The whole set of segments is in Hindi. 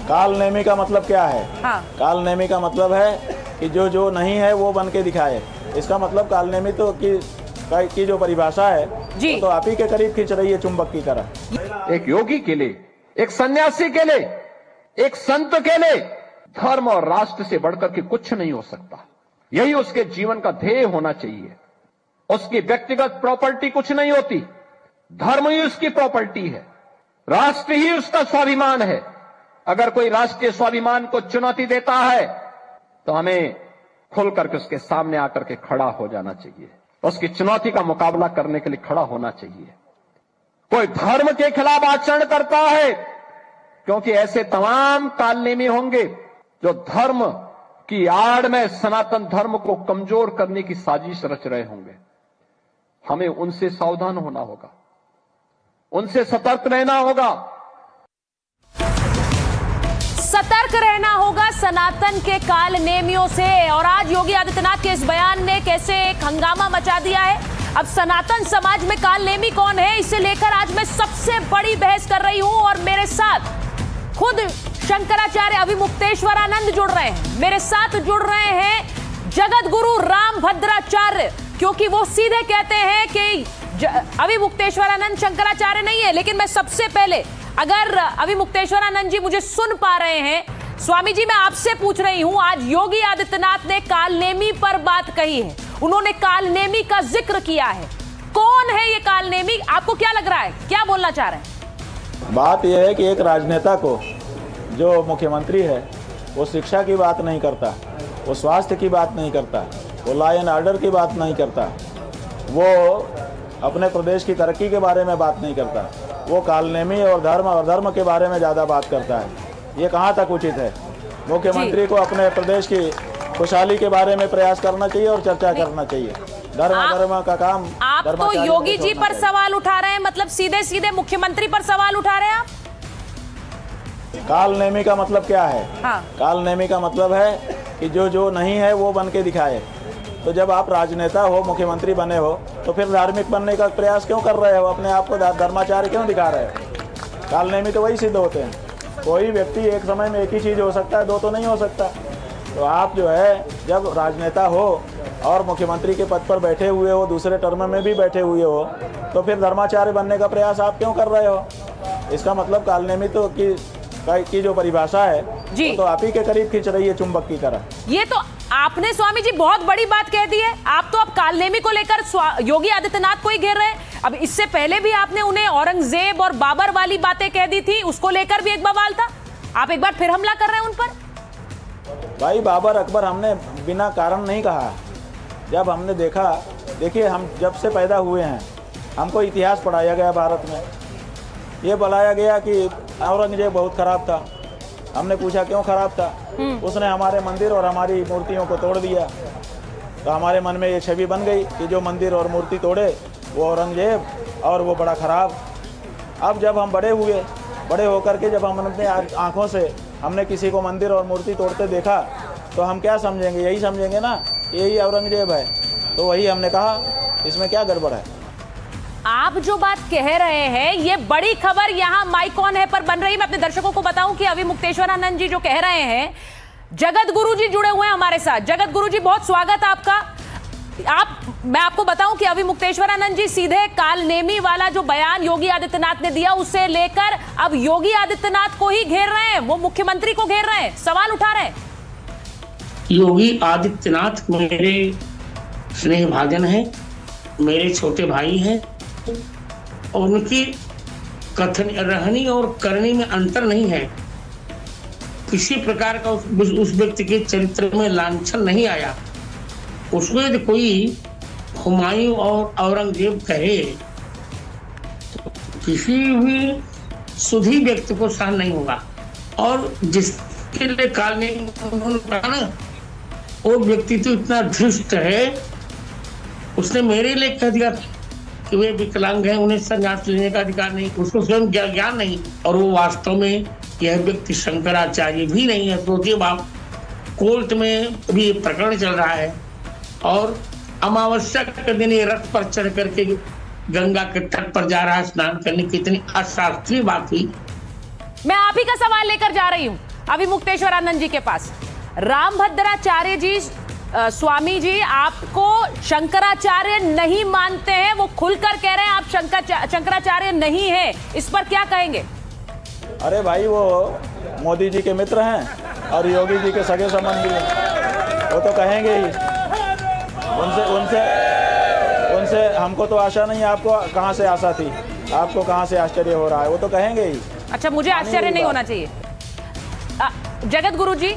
काल नेमी का मतलब क्या है? हाँ। काल नेमी का मतलब है कि जो जो नहीं है वो बन के दिखाए। इसका मतलब काल नेमी तो की जो परिभाषा है जी। तो आप ही के करीब खींच रही है चुंबक की तरह। एक योगी के लिए, एक सन्यासी के लिए, एक संत के लिए धर्म और राष्ट्र से बढ़कर के कुछ नहीं हो सकता। यही उसके जीवन का ध्येय होना चाहिए। उसकी व्यक्तिगत प्रॉपर्टी कुछ नहीं होती, धर्म ही उसकी प्रॉपर्टी है, राष्ट्र ही उसका स्वाभिमान है। अगर कोई राष्ट्रीय स्वाभिमान को चुनौती देता है तो हमें खुल करके उसके सामने आकर के खड़ा हो जाना चाहिए, उसकी चुनौती का मुकाबला करने के लिए खड़ा होना चाहिए। कोई धर्म के खिलाफ आचरण करता है, क्योंकि ऐसे तमाम कालनेमी होंगे जो धर्म की आड़ में सनातन धर्म को कमजोर करने की साजिश रच रहे होंगे। हमें उनसे सावधान होना होगा, उनसे सतर्क रहना होगा। सतर्क रहना होगा सनातन के काल नेमियों से। और आज योगी आदित्यनाथ के इस बयान ने कैसे एक हंगामा मचा दिया है। अब सनातन समाज में काल नेमी कौन है, इसे लेकर आज मैं सबसे बड़ी बहस कर रही हूं। और मेरे साथ खुद शंकराचार्य अभिमुक्तेश्वरानंद जुड़ रहे हैं, मेरे साथ जुड़ रहे हैं जगत गुरु रामभद्राचार्य, क्योंकि वो सीधे कहते हैं कि अभिमुक्तेश्वरानंद शंकराचार्य नहीं है। लेकिन मैं सबसे पहले, अगर अभिमुक्तेश्वरानंद जी मुझे सुन पा रहे हैं, स्वामी जी मैं आपसे पूछ रही हूं, आज योगी आदित्यनाथ ने कालनेमी पर बात कही है, उन्होंने कालनेमी का जिक्र किया है। कौन है ये कालनेमी, आपको क्या लग रहा है, क्या बोलना चाह रहे हैं? बात यह है कि एक राजनेता को, जो मुख्यमंत्री है, वो शिक्षा की बात नहीं करता, वो स्वास्थ्य की बात नहीं करता, वो लॉ एंड ऑर्डर की बात नहीं करता, वो अपने प्रदेश की तरक्की के बारे में बात नहीं करता, वो कालनेमी और धर्म के बारे में ज़्यादा बात करता है। ये कहाँ तक उचित है? मुख्यमंत्री को अपने प्रदेश की खुशहाली के बारे में प्रयास करना चाहिए और चर्चा करना चाहिए। धर्म का काम आप तो योगी जी पर सवाल उठा रहे हैं, मतलब सीधे सीधे मुख्यमंत्री पर सवाल उठा रहे हैं आप। कालनेमी का मतलब क्या है? हाँ। कालनेमी का मतलब है कि जो जो नहीं है वो बन के दिखाए। तो जब आप राजनेता हो, मुख्यमंत्री बने हो, तो फिर धार्मिक बनने का प्रयास क्यों कर रहे हो? अपने आप को धर्माचार्य क्यों दिखा रहे हो? कालनेमी तो वही सिद्ध होते हैं। कोई व्यक्ति एक समय में एक ही चीज़ हो सकता है, दो तो नहीं हो सकता। तो आप जो है, जब राजनेता हो और मुख्यमंत्री के पद पर बैठे हुए हो, दूसरे टर्म में भी बैठे हुए हो, तो फिर धर्माचार्य बनने का प्रयास आप क्यों कर रहे हो? इसका मतलब कालनेमी तो की जो परिभाषा है जी, तो आप ही के करीब खींच रही है चुंबक की तरह। ये तो आपने स्वामी जी बहुत बड़ी बात कह दी है। आप तो अब कालनेमी को लेकर योगी आदित्यनाथ को ही घेर रहे हैं। अब इससे पहले भी आपने उन्हें औरंगजेब और बाबर वाली बातें कह दी थी, उसको लेकर भी एक बवाल था। आप एक बार फिर हमला कर रहे हैं उन पर। भाई बाबर अकबर हमने बिना कारण नहीं कहा। जब हमने देखा, देखिए हम जब से पैदा हुए हैं, हमको इतिहास पढ़ाया गया भारत में, ये बताया गया कि औरंगजेब बहुत खराब था। हमने पूछा क्यों खराब था? उसने हमारे मंदिर और हमारी मूर्तियों को तोड़ दिया। तो हमारे मन में ये छवि बन गई कि जो मंदिर और मूर्ति तोड़े वो औरंगजेब और वो बड़ा खराब। अब जब हम बड़े हुए, बड़े होकर के जब हम अपने आँखों से हमने किसी को मंदिर और मूर्ति तोड़ते देखा, तो हम क्या समझेंगे? यही समझेंगे ना, यही औरंगजेब है। तो वही हमने कहा, इसमें क्या गड़बड़ है? आप जो बात कह रहे हैं, ये बड़ी खबर यहाँ माइक ऑन है पर बन रही। मैं अपने दर्शकों को बताऊं कि अभिमुक्तेश्वरानंद जी जो कह रहे हैं, जगत गुरु जी जुड़े हुए हैं हमारे साथ। जगत गुरु जी बहुत स्वागत आपका। मैं आपको बताऊं कि अभिमुक्तेश्वरानंद जी सीधे कालनेमी वाला जो बयान योगी आदित्यनाथ ने दिया, उसे लेकर अब योगी आदित्यनाथ को ही घेर रहे हैं, वो मुख्यमंत्री को घेर रहे हैं, सवाल उठा रहे हैं। योगी आदित्यनाथ मेरे स्नेह भाजन है, मेरे छोटे भाई हैं, और उनकी कथन रहनी और करनी में अंतर नहीं है। किसी प्रकार का उस व्यक्ति के चरित्र में लांछन नहीं आया। उसमें यदि कोई हुमायूं और औरंगजेब कहे तो किसी भी सुधी व्यक्ति को सहन नहीं होगा। और जिसके लिए कालनेमी उन्होंने कहा ना, वो व्यक्ति तो इतना धृष्ट है, उसने मेरे लिए कह दिया कि वे विकलांग हैं, उन्हें संन्यास लेने का अधिकार नहीं, उसको स्वयं ज्ञान नहीं। और वो वास्तव में यह व्यक्ति शंकराचार्य भी नहीं है। सोचिए बाप, कोर्ट में भी प्रकरण चल रहा है और अमावस्या के दिन ये रथ पर चढ़ करके गंगा के तट पर जा रहा है स्नान करने। कितनी अशास्त्रीय बात हुई। मैं आप ही का सवाल लेकर जा रही हूं। अभी मुक्तेश्वरानंद जी के पास। रामभद्राचार्य जी, स्वामी जी आपको शंकराचार्य नहीं मानते हैं, वो खुलकर कह रहे हैं आप शंकराचार्य नहीं है, इस पर क्या कहेंगे? अरे भाई, वो मोदी जी के मित्र हैं और योगी जी के सगे संबंधी हैं, वो तो कहेंगे ही। उनसे हमको तो आशा नहीं, आपको कहाँ से आशा थी, आपको कहाँ से आश्चर्य हो रहा है, वो तो कहेंगे ही। अच्छा, मुझे आश्चर्य नहीं होना चाहिए। जगत गुरु जी,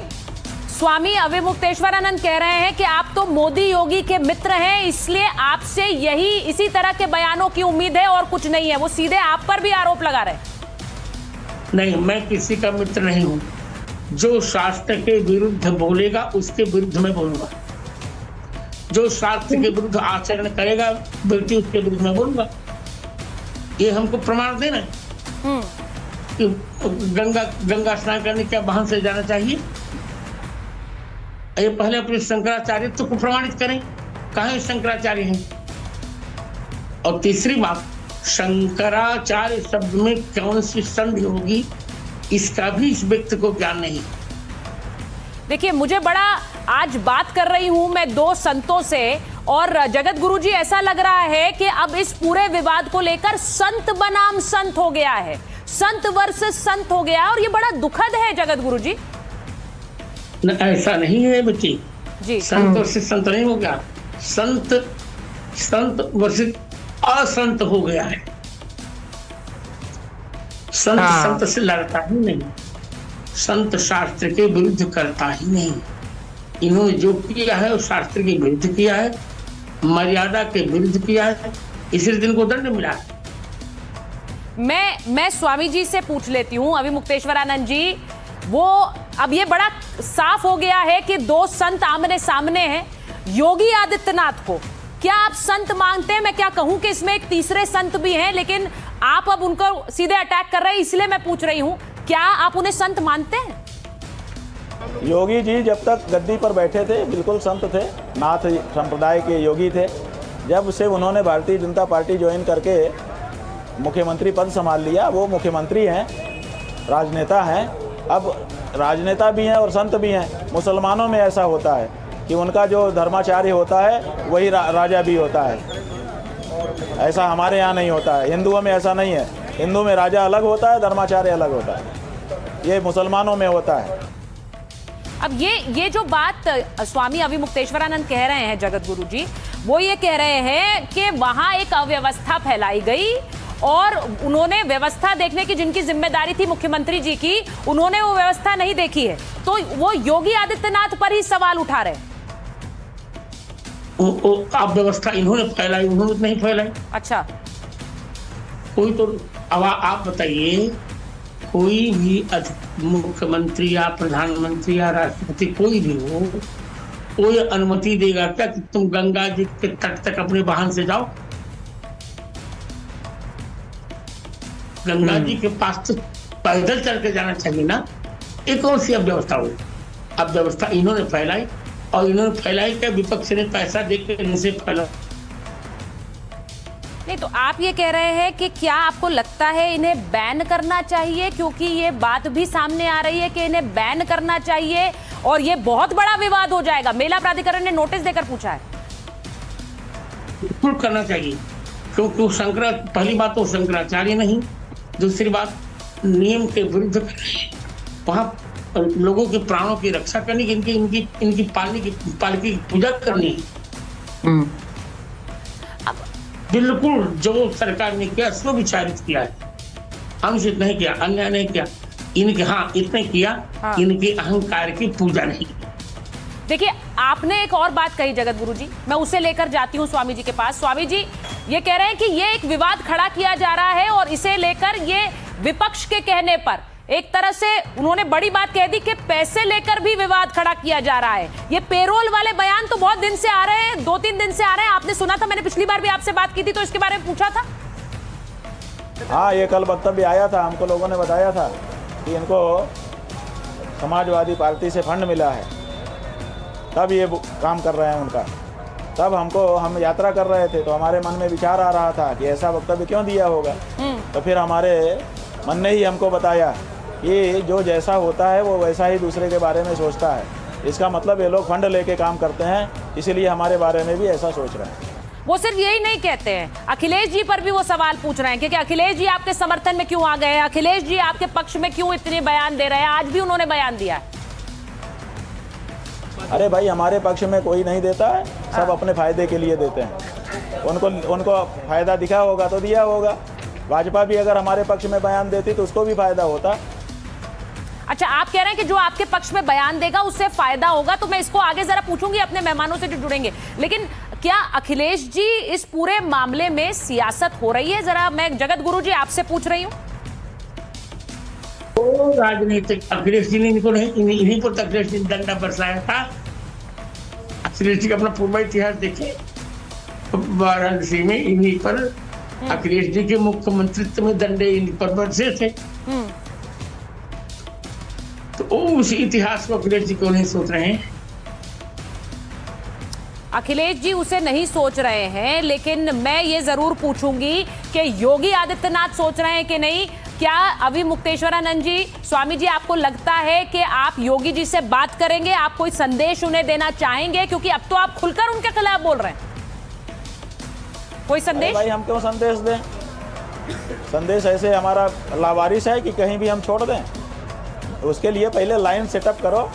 स्वामी अविमुक्तेश्वरानंद कह रहे हैं कि आप तो मोदी योगी के मित्र हैं, इसलिए आपसे इसी तरह के बयानों की उम्मीद है और कुछ नहीं है। वो सीधे आप पर भी आरोप लगा रहे हैं। नहीं, मैं किसी का मित्र नहीं हूं। जो शास्त्र के विरुद्ध बोलेगा उसके विरुद्ध मैं बोलूंगा, जो शास्त्र के विरुद्ध आचरण करेगा बल्कि उसके विरुद्ध मैं बोलूंगा। ये हमको प्रमाण देना है कि गंगा स्नान करने क्या वाहन से जाना चाहिए। ये पहले अपने शंकराचार्यत्व को प्रमाणित करें, कहाँ शंकराचार्य हैं। और तीसरी बात, शंकराचार्य शब्द में कौन सी संधि होगी इसका भी इस व्यक्ति को ज्ञान नहीं। देखिए, मुझे बड़ा आज बात कर रही हूं मैं दो संतों से, और जगत गुरु जी ऐसा लग रहा है कि अब इस पूरे विवाद को लेकर संत बनाम संत हो गया है, संत वर्सेस संत हो गया है, और ये बड़ा दुखद है जगत गुरु जी। न, ऐसा नहीं है बच्ची जी, संत वर्सेस संत नहीं हो गया, संत वर्सेस असंत हो गया है। संत संत से लड़ता ही नहीं, संत शास्त्र के विरुद्ध करता ही नहीं। इन्होंने जो किया है वो शास्त्र के विरुद्ध किया है, मर्यादा के विरुद्ध किया है, इसलिए इनको दंड मिला है। मैं स्वामी जी से पूछ लेती हूं, अविमुक्तेश्वरानंद जी, वो अब ये बड़ा साफ हो गया है कि दो संत आमने सामने हैं। योगी आदित्यनाथ को क्या आप संत मानते हैं? मैं क्या कहूं कि इसमें एक तीसरे संत भी हैं, लेकिन आप अब उनको सीधे अटैक कर रहे हैं, इसलिए मैं पूछ रही हूं, क्या आप उन्हें संत मानते हैं? योगी जी जब तक गद्दी पर बैठे थे बिल्कुल संत थे, नाथ संप्रदाय के योगी थे। जब से उन्होंने भारतीय जनता पार्टी ज्वाइन करके मुख्यमंत्री पद संभाल लिया, वो मुख्यमंत्री हैं, राजनेता हैं। अब राजनेता भी हैं और संत भी हैं। मुसलमानों में ऐसा होता है कि उनका जो धर्माचार्य होता है वही राजा भी होता है। ऐसा हमारे यहाँ नहीं होता है, हिंदुओं में ऐसा नहीं है। हिंदू में राजा अलग होता है, धर्माचार्य अलग होता है, ये मुसलमानों में होता है। अब ये जो बात स्वामी अविमुक्तेश्वरानंद कह रहे हैं जगत गुरु जी, वो ये कह रहे हैं कि वहां एक अव्यवस्था फैलाई गई और उन्होंने व्यवस्था देखने की जिनकी जिम्मेदारी थी मुख्यमंत्री जी की, उन्होंने वो व्यवस्था नहीं देखी है, तो वो योगी आदित्यनाथ पर ही सवाल उठा रहे हैं। आप व्यवस्था इन्होंने फैलाई, उन्होंने नहीं फैलाई। अच्छा, कोई तो अब आप बताइए, कोई भी मुख्यमंत्री या प्रधानमंत्री या राष्ट्रपति कोई भी हो, कोई अनुमति देगा क्या कि तुम गंगा जी के तट तक अपने वाहन से जाओ? गंगा जी के पास तो पैदल चल के जाना चाहिए ना। एक और सी अव्यवस्था हुई, अव्यवस्था इन्होंने फैलाई, और इन्होंने फैलाई क्या विपक्ष ने पैसा देकर इनसे फैला। नहीं, तो आप ये कह रहे हैं कि क्या आपको लगता है इन्हें बैन करना चाहिए? क्योंकि ये बात भी सामने आ रही है कि इन्हें बैन करना चाहिए और ये बहुत बड़ा विवाद हो जाएगा। मेला प्राधिकरण ने नोटिस देकर पूछा है। बिल्कुल करना चाहिए, क्योंकि पहली बात तो शंकराचार्य नहीं, दूसरी बात नियम के विरुद्ध वहां लोगों के प्राणों की रक्षा करनी, इनकी पालकी की पूजा करनी। बिल्कुल जो सरकार ने किया सो विचारित किया है, अनुचित नहीं किया, अन्याय नहीं किया। इनके इतने किया, इनके अहंकार की पूजा नहीं। देखिए, आपने एक और बात कही जगत गुरु जी, मैं उसे लेकर जाती हूँ स्वामी जी के पास। स्वामी जी ये कह रहे हैं कि ये एक विवाद खड़ा किया जा रहा है और इसे लेकर ये विपक्ष के कहने पर एक तरह से उन्होंने बड़ी बात कह दी कि पैसे लेकर भी विवाद खड़ा किया जा रहा है। ये पेरोल वाले बयान तो बहुत दिन से आ रहे हैं, 2-3 दिन से आ रहे हैं। आपने सुना था, मैंने पिछली बार भी आपसे बात की थी तो इसके बारे में पूछा था। हाँ, ये कल वक्तव्य आया था, हमको लोगों ने बताया था कि इनको समाजवादी पार्टी से फंड मिला है, तब ये काम कर रहे हैं उनका। तब हम यात्रा कर रहे थे तो हमारे मन में विचार आ रहा था कि ऐसा वक्तव्य क्यों दिया होगा। तो फिर हमारे मन ने ही हमको बताया कि जो जैसा होता है वो वैसा ही दूसरे के बारे में सोचता है। इसका मतलब ये लोग फंड लेके काम करते हैं, इसीलिए हमारे बारे में भी ऐसा सोच रहे हैं। वो सिर्फ यही नहीं कहते हैं, अखिलेश जी पर भी वो सवाल पूछ रहे हैं कि अखिलेश जी आपके समर्थन में क्यों आ गए, अखिलेश जी आपके पक्ष में क्यों इतने बयान दे रहे हैं। आज भी उन्होंने बयान दिया है। अरे भाई, हमारे पक्ष में कोई नहीं देता है, सब अपने फायदे के लिए देते हैं। उनको फायदा दिखा होगा तो दिया होगा। भाजपा भी अगर हमारे पक्ष में बयान देती तो उसको भी फायदा होता। अच्छा, आप कह रहे हैं कि जो आपके पक्ष में बयान देगा उससे फायदा होगा, तो मैं इसको आगे जरा पूछूंगी अपने मेहमानों से जो जुड़ेंगे। लेकिन क्या अखिलेश जी इस पूरे मामले में सियासत हो रही है? जरा मैं जगत गुरु जी आपसे पूछ रही हूँ। तो राजनीतिक अखिलेश जी ने इन्हीं पर अखिलेश जी ने डंडा बरसाया था। अखिलेश जी का अपना पूरा इतिहास देखिए, वाराणसी में इन्हीं पर अखिलेश जी के मुख्यमंत्रित्व में डंडे इन्हीं पर बरसे थे। तो उस इतिहास को अखिलेश जी क्यों नहीं सोच रहे हैं? अखिलेश जी उसे नहीं सोच रहे हैं, लेकिन मैं ये जरूर पूछूंगी कि योगी आदित्यनाथ सोच रहे हैं कि नहीं। क्या अभी मुक्तेश्वरानंद जी, स्वामी जी, आपको लगता है कि आप योगी जी से बात करेंगे, आप कोई संदेश उन्हें देना चाहेंगे? क्योंकि अब तो आप खुलकर उनके खिलाफ बोल रहे हैं। कोई संदेश? भाई, हम क्यों संदेश दें? संदेश ऐसे हमारा लावारिस है कि कहीं भी हम छोड़ दें? उसके लिए पहले लाइन सेटअप करो,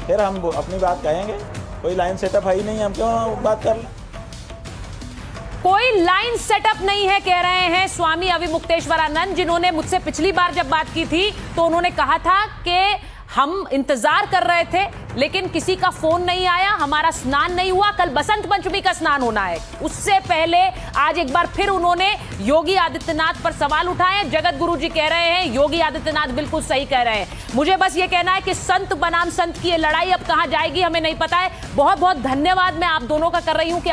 फिर हम अपनी बात कहेंगे। कोई लाइन सेटअप है ही नहीं, हम क्यों बात कर लें? कोई लाइन सेटअप नहीं है कह रहे हैं स्वामी अविमुक्तेश्वरानंद, जिन्होंने मुझसे पिछली बार जब बात की थी तो उन्होंने कहा था कि हम इंतजार कर रहे थे लेकिन किसी का फोन नहीं आया, हमारा स्नान नहीं हुआ। कल बसंत पंचमी का स्नान होना है, उससे पहले आज एक बार फिर उन्होंने योगी आदित्यनाथ पर सवाल उठाए। जगत गुरु जी कह रहे हैं योगी आदित्यनाथ बिल्कुल सही कह रहे हैं। मुझे बस ये कहना है कि संत बनाम संत की ये लड़ाई अब कहां जाएगी हमें नहीं पता है। बहुत बहुत धन्यवाद मैं आप दोनों का कर रही हूं कि